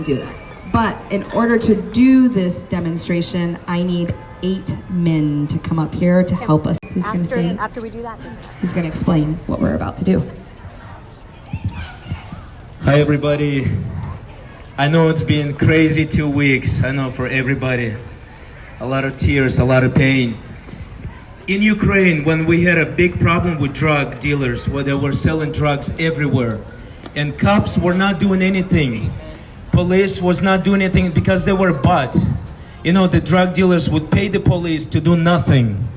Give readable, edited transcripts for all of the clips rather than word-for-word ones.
do that. But in order to do this demonstration, I need 8 men to come up here to help us. Who's going to say? After we do that. Who's going to explain what we're about to do? Hi everybody. I know it's been crazy 2 weeks. I know for everybody. A lot of tears, a lot of pain. In Ukraine, when we had a big problem with drug dealers, where they were selling drugs everywhere, and cops were not doing anything. Police was not doing anything because they were bought. You know, the drug dealers would pay the police to do nothing.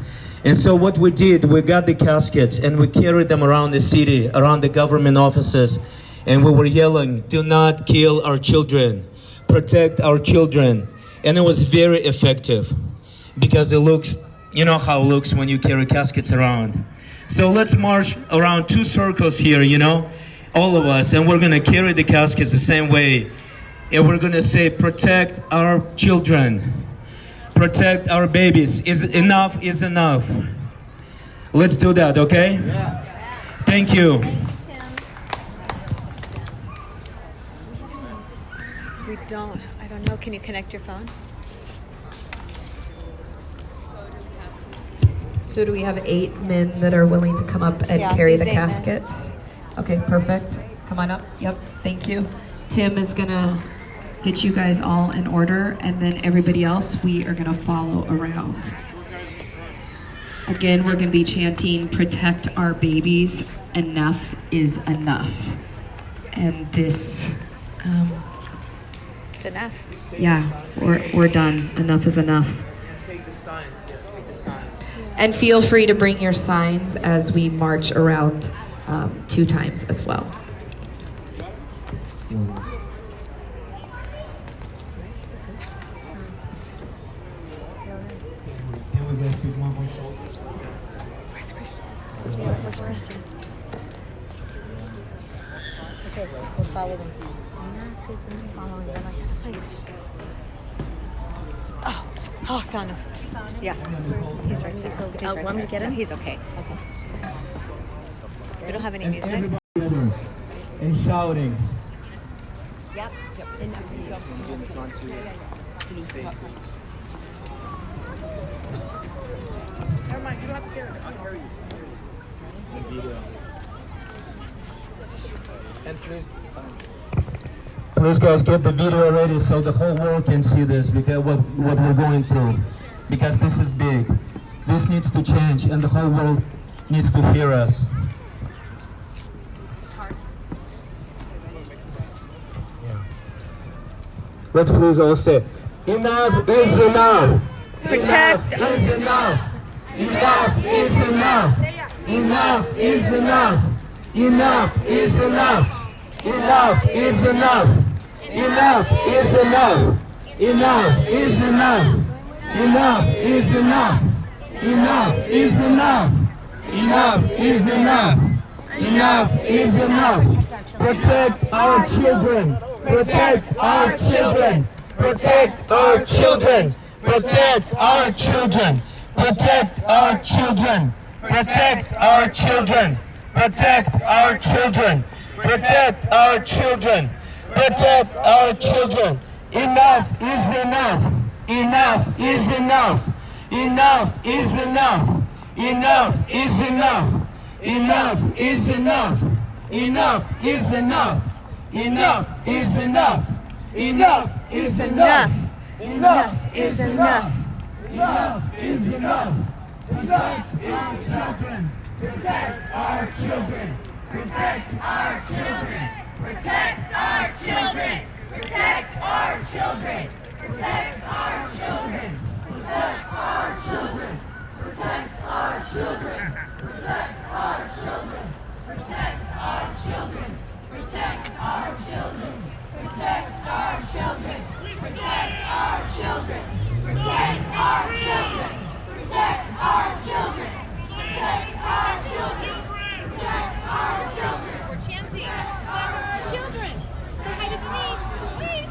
And so what we did, we got the caskets and we carried them around the city, around the government offices. And we were yelling, do not kill our children, protect our children. And it was very effective because it looks, you know how it looks when you carry caskets around. So let's march around 2 circles here, you know, all of us, and we're gonna carry the caskets the same way. And we're gonna say, protect our children, protect our babies. Enough is enough. Let's do that, okay? Yeah. Thank you. I don't know, can you connect your phone? So do we have 8 men that are willing to come up and carry the caskets? Okay, perfect. Come on up. Yep, thank you. Tim is gonna get you guys all in order, and then everybody else, we are gonna follow around. Again, we're gonna be chanting, protect our babies, enough is enough. And this, It's enough. yeah, we're done. Enough is enough. And feel free to bring your signs as we march around 2 times as well. Where's Christian? Okay, we'll follow them. Enough is enough. Following them. Oh, I found him. Yeah. He's right there. He's right want me to get him? He's okay. Okay. We don't have any music. And shouting. Yep. And now you go. In the front too. Never mind, you don't have to carry it. I'll carry you. And please guys, get the video ready so the whole world can see this, because what we're going through, because this is big. This needs to change and the whole world needs to hear us. Yeah. Let's please all say, enough is enough. Protect enough is enough. Enough is enough. Enough is enough. Enough is enough. Enough is enough. Enough is enough. Enough is enough. Enough is enough. Enough is enough. Enough is enough. Enough is enough. Protect our children. Protect our children. Protect our children. Protect our children. Protect our children. Protect our children. Protect our children. Protect our children. Protect our children. Enough is enough. Enough is enough. Enough is enough. Enough is enough. Enough is enough. Enough is enough. Enough is enough. Enough is enough. Enough is enough. Enough is enough. Protect our children. Protect our children. Protect our children. Protect our children. Protect our children. Protect our children. Protect our children. Protect our children. Protect our children. Protect our children. Protect our children. Protect our children. Protect our children. Protect our children. Protect our children. Protect our children. Protect our children. We're chanting. Protect our children. Say hi to Denise. Wave.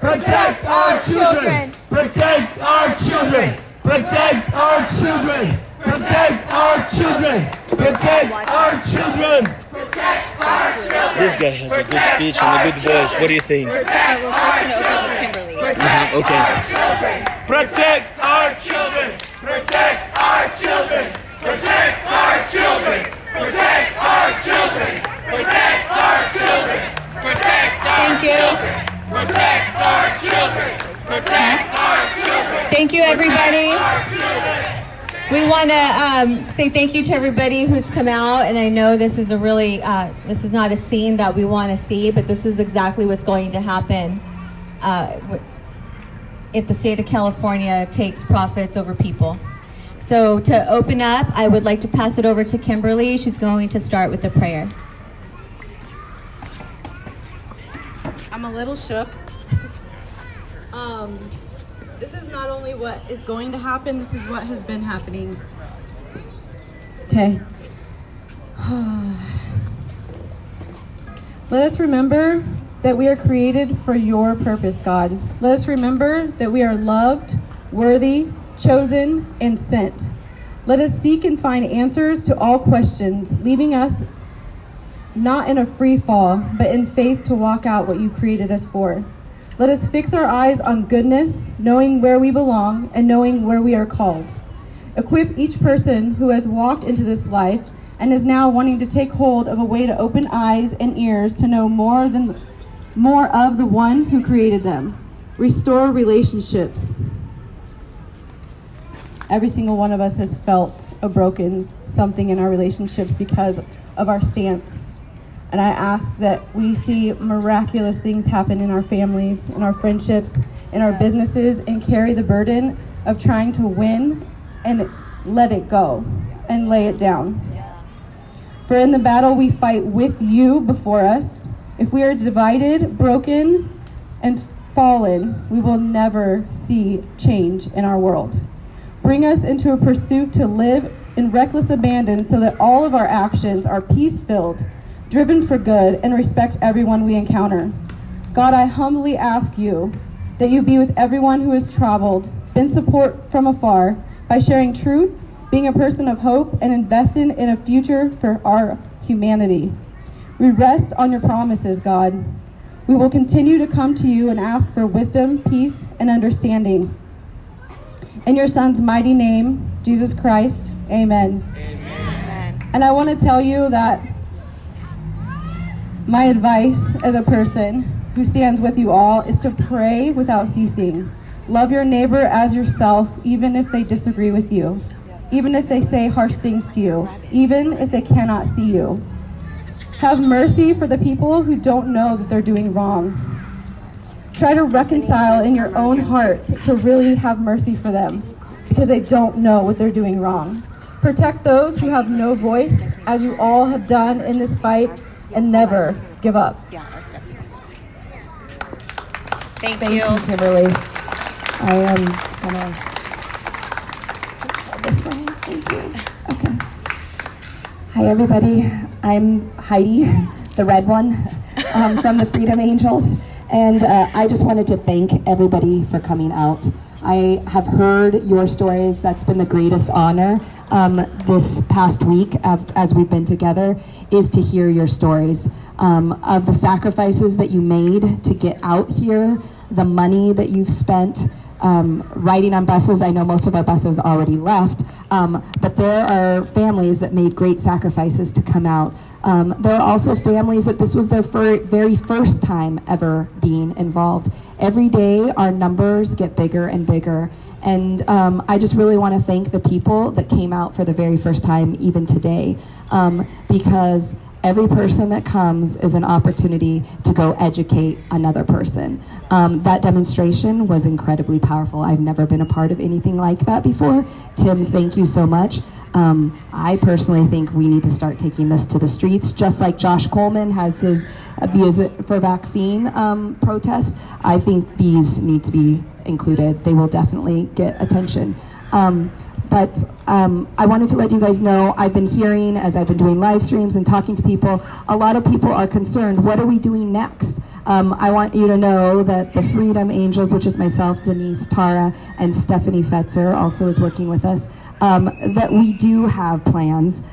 Protect our children. Protect our children. Protect our children. Protect our children. Protect our children. Protect our children. This guy has a good speech and a good voice. What do you think? Protect our children. Okay. Protect our children. Protect our children. Protect our children. Protect our children. Protect our children. Protect our children. Protect our children. Protect our children. Thank you, everybody. We want to say thank you to everybody who's come out, and I know this is a really, this is not a scene that we want to see, but this is exactly what's going to happen if the state of California takes profits over people. So to open up, I would like to pass it over to Kimberly. She's going to start with the prayer. I'm a little shook. This is not only what is going to happen, this is what has been happening. Okay. Let us remember that we are created for your purpose, God. Let us remember that we are loved, worthy, chosen, and sent. Let us seek and find answers to all questions, leaving us not in a free fall, but in faith to walk out what you created us for. Let us fix our eyes on goodness, knowing where we belong and knowing where we are called. Equip each person who has walked into this life and is now wanting to take hold of a way to open eyes and ears to know more of the one who created them. Restore relationships. Every single one of us has felt a broken something in our relationships because of our stance. And I ask that we see miraculous things happen in our families, in our friendships, in our businesses, and carry the burden of trying to win and let it go and lay it down. For in the battle we fight with you before us. If we are divided, broken, and fallen, we will never see change in our world. Bring us into a pursuit to live in reckless abandon so that all of our actions are peace-filled, driven for good, and respect everyone we encounter. God, I humbly ask you that you be with everyone who has traveled, been support from afar, by sharing truth, being a person of hope, and investing in a future for our humanity. We rest on your promises, God. We will continue to come to you and ask for wisdom, peace, and understanding. In your Son's mighty name, Jesus Christ, amen. Amen. And I want to tell you that my advice as a person who stands with you all is to pray without ceasing. Love your neighbor as yourself, even if they disagree with you, even if they say harsh things to you, even if they cannot see you. Have mercy for the people who don't know that they're doing wrong. Try to reconcile in your own heart to really have mercy for them because they don't know what they're doing wrong. Protect those who have no voice, as you all have done in this fight, and never give up. Thank you, Kimberly. I am gonna hold this way. Thank you. Okay. Hi, everybody. I'm Heidi, the red one, from the Freedom Angels. And I just wanted to thank everybody for coming out. I have heard your stories. That's been the greatest honor this past week as we've been together, is to hear your stories of the sacrifices that you made to get out here, the money that you've spent riding on buses. I know most of our buses already left, but there are families that made great sacrifices to come out. There are also families that this was their very first time ever being involved. Every day our numbers get bigger and bigger, and I just really want to thank the people that came out for the very first time even today, because every person that comes is an opportunity to go educate another person. That demonstration was incredibly powerful. I've never been a part of anything like that before. Tim, thank you so much. I personally think we need to start taking this to the streets, just like Josh Coleman has his Visit for Vaccine protest. I think these need to be included. They will definitely get attention. But I wanted to let you guys know, I've been hearing, as I've been doing live streams and talking to people, a lot of people are concerned, what are we doing next? I want you to know that the Freedom Angels, which is myself, Denise, Tara, and Stephanie Fetzer also is working with us, that we do have plans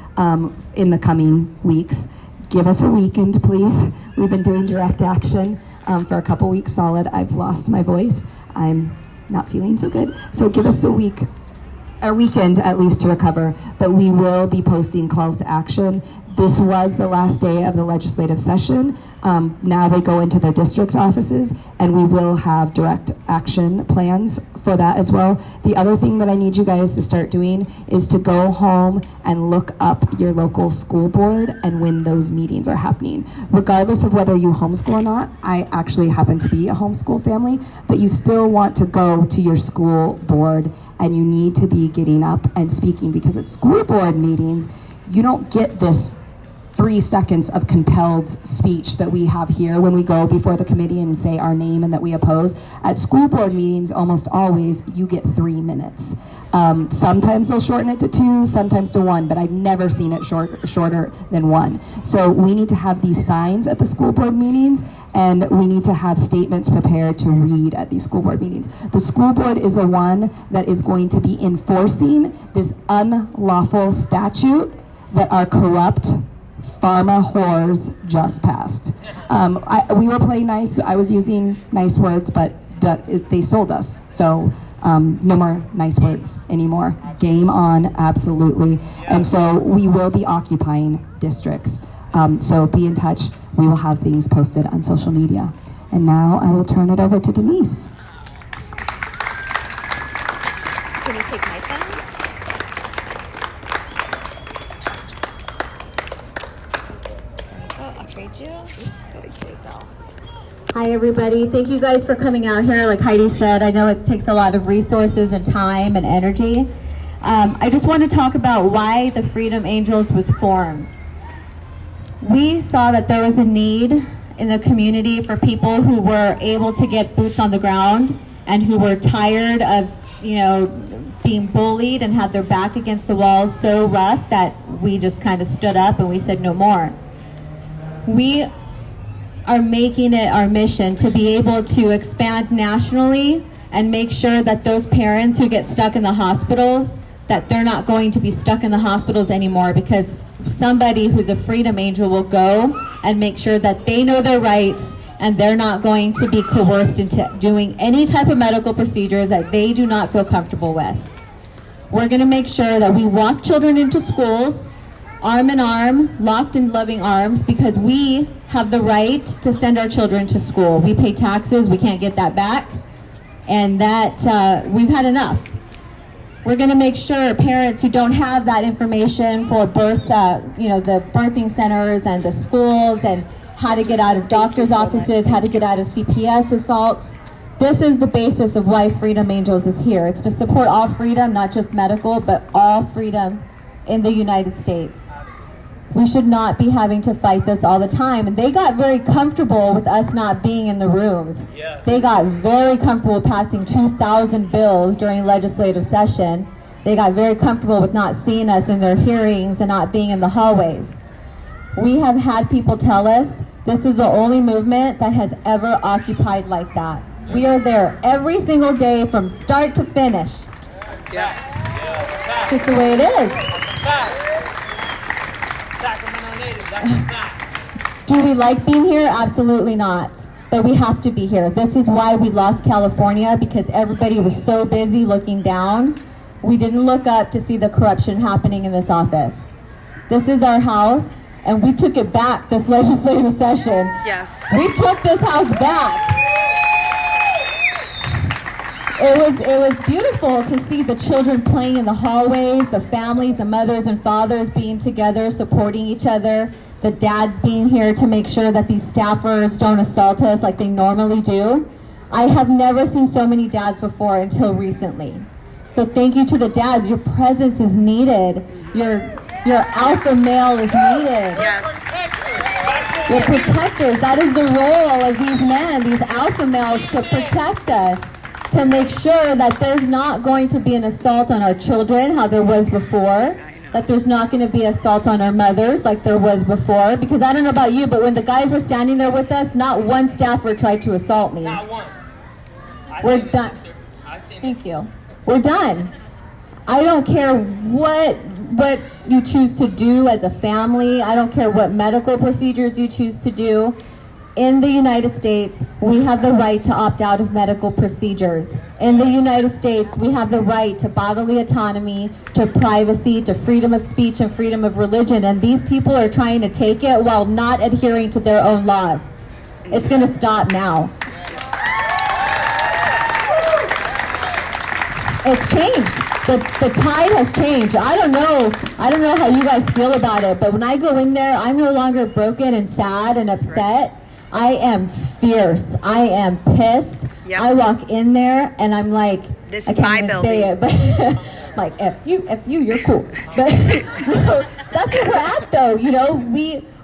in the coming weeks. Give us a weekend, please. We've been doing direct action for a couple weeks solid. I've lost my voice. I'm not feeling so good. So give us a weekend at least to recover, but we will be posting calls to action. This was the last day of the legislative session. Now they go into their district offices, and we will have direct action plans for that as well. The other thing that I need you guys to start doing is to go home and look up your local school board and when those meetings are happening. Regardless of whether you homeschool or not, I actually happen to be a homeschool family, but you still want to go to your school board and you need to be getting up and speaking, because at school board meetings, you don't get this 3 seconds of compelled speech that we have here when we go before the committee and say our name and that we oppose. At school board meetings, almost always, you get 3 minutes. Sometimes they'll shorten it to 2, sometimes to 1, but I've never seen it shorter than 1. So we need to have these signs at the school board meetings, and we need to have statements prepared to read at these school board meetings. The school board is the one that is going to be enforcing this unlawful statute that our corrupt pharma whores just passed. We were playing nice. I was using nice words, but they sold us. So no more nice words anymore. Game on, absolutely. And so we will be occupying districts. So be in touch. We will have things posted on social media. And now I will turn it over to Denise. Can you take my phone? I'll trade you. Oops, there you go. Hi everybody, thank you guys for coming out here. Like Heidi said, I know it takes a lot of resources and time and energy. I just want to talk about why the Freedom Angels was formed. We saw that there was a need in the community for people who were able to get boots on the ground and who were tired of, being bullied and had their back against the walls so rough that we just kind of stood up and we said no more. We are making it our mission to be able to expand nationally and make sure that those parents who get stuck in the hospitals, that they're not going to be stuck in the hospitals anymore, because somebody who's a Freedom Angel will go and make sure that they know their rights and they're not going to be coerced into doing any type of medical procedures that they do not feel comfortable with. We're going to make sure that we walk children into schools arm in arm, locked in loving arms, because we have the right to send our children to school. We pay taxes, we can't get that back, and that we've had enough. We're going to make sure parents who don't have that information for birth, the birthing centers and the schools and how to get out of doctor's offices, how to get out of CPS assaults. This is the basis of why Freedom Angels is here. It's to support all freedom, not just medical, but all freedom in the United States. We should not be having to fight this all the time. And they got very comfortable with us not being in the rooms. Yeah. They got very comfortable passing 2,000 bills during legislative session. They got very comfortable with not seeing us in their hearings and not being in the hallways. We have had people tell us this is the only movement that has ever occupied like that. We are there every single day from start to finish. Yeah. Just the way it is. Do we like being here? Absolutely not. But we have to be here. This is why we lost California, because everybody was so busy looking down. We didn't look up to see the corruption happening in this office. This is our house, and we took it back this legislative session. Yes. We took this house back. It was beautiful to see the children playing in the hallways, the families, the mothers and fathers being together, supporting each other, the dads being here to make sure that these staffers don't assault us like they normally do. I have never seen so many dads before until recently. So thank you to the dads. Your presence is needed. Your alpha male is needed. Yes. Your protectors. That is the role of these men, these alpha males, to protect us, to make sure that there's not going to be an assault on our children, how there was before, that there's not going to be assault on our mothers like there was before. Because I don't know about you, but when the guys were standing there with us, not one staffer tried to assault me. Not one. We're done. Thank you. We're done. I don't care what you choose to do as a family. I don't care what medical procedures you choose to do. In the United States, we have the right to opt out of medical procedures. In the United States, we have the right to bodily autonomy, to privacy, to freedom of speech and freedom of religion. And these people are trying to take it while not adhering to their own laws. It's going to stop now. It's changed. The tide has changed. I don't know how you guys feel about it, but when I go in there, I'm no longer broken and sad and upset. I am fierce. I am pissed. Yep. I walk in there and I'm like, This I is can't my even building. say it, but like, F you, you're cool. But that's where we're at, though. You know,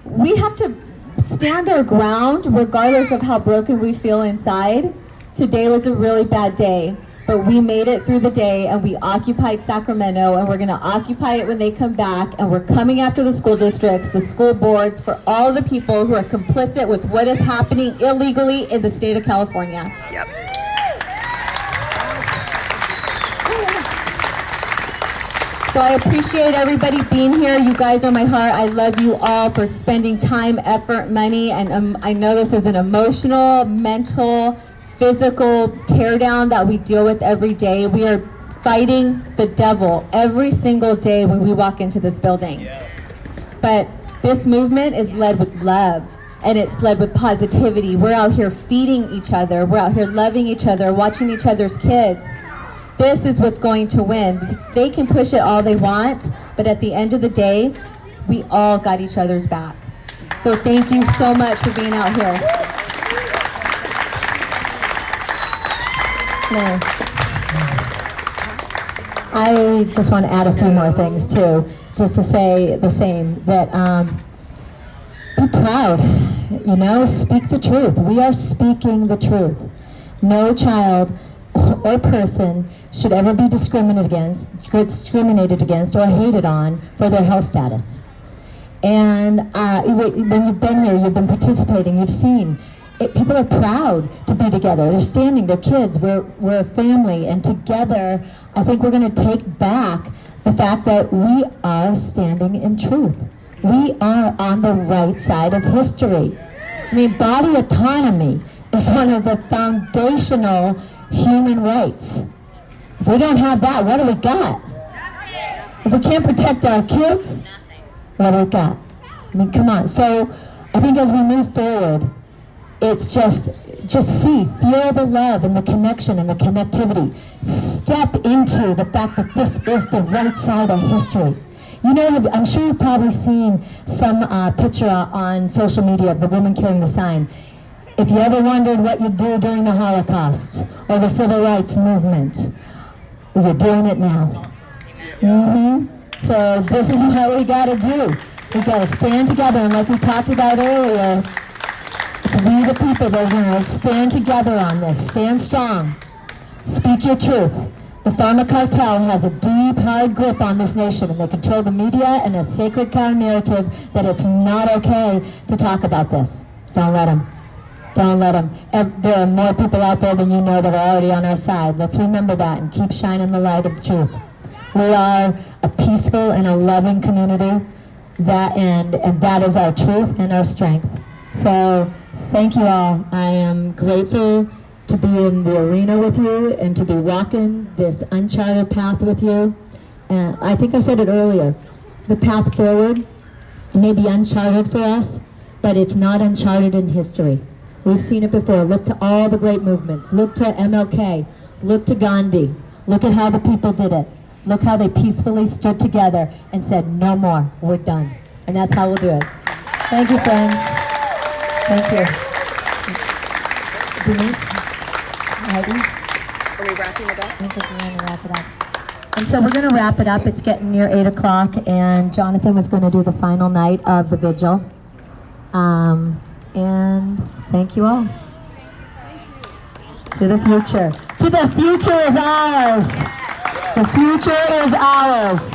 we have to stand our ground regardless of how broken we feel inside. Today was a really bad day, but we made it through the day and we occupied Sacramento, and we're going to occupy it when they come back, and we're coming after the school districts, the school boards, for all the people who are complicit with what is happening illegally in the state of California. Yep. So I appreciate everybody being here. You guys are my heart. I love you all for spending time, effort, money, and I know this is an emotional, mental, physical teardown that we deal with every day. We are fighting the devil every single day when we walk into this building. Yes. But this movement is led with love, and it's led with positivity. We're out here feeding each other. We're out here loving each other, watching each other's kids. This is what's going to win. They can push it all they want, but at the end of the day, we all got each other's back. So thank you so much for being out here. Nice. I just want to add a few more things too, just to say the same, that be proud, you know, speak the truth. We are speaking the truth. No child or person should ever be discriminated against or hated on for their health status. And when you've been here, you've been participating, you've seen, people are proud to be together. They're standing, they're kids, we're a family, and together I think we're going to take back the fact that we are standing in truth. We are on the right side of history. I mean, body autonomy is one of the foundational human rights. If we don't have that, what do we got? If we can't protect our kids, what do we got? I mean, come on. So I think as we move forward, it's just feel the love and the connection and the connectivity. Step into the fact that this is the right side of history. You know, I'm sure you've probably seen some picture on social media of the woman carrying the sign. If you ever wondered what you'd do during the Holocaust or the Civil Rights Movement, well, you're doing it now. So this is what we got to do. We got to stand together, and like we talked about earlier, it's we the people that are going to stand together on this. Stand strong. Speak your truth. The pharma cartel has a deep, hard grip on this nation, and they control the media and a sacred cow narrative that it's not okay to talk about this. Don't let them. Don't let them. There are more people out there than you know that are already on our side. Let's remember that and keep shining the light of the truth. We are a peaceful and a loving community, and that is our truth and our strength. So thank you all. I am grateful to be in the arena with you and to be walking this uncharted path with you. And I think I said it earlier, the path forward may be uncharted for us, but it's not uncharted in history. We've seen it before. Look to all the great movements. Look to MLK. Look to Gandhi. Look at how the people did it. Look how they peacefully stood together and said, no more, we're done. And that's how we'll do it. Thank you, friends. Thank you. Denise? Heidi? Are we wrapping it up? I think we're going to wrap it up. And so we're going to wrap it up. It's getting near 8 o'clock, and Jonathan was going to do the final night of the vigil. And thank you all. To the future. To the future is ours. The future is ours.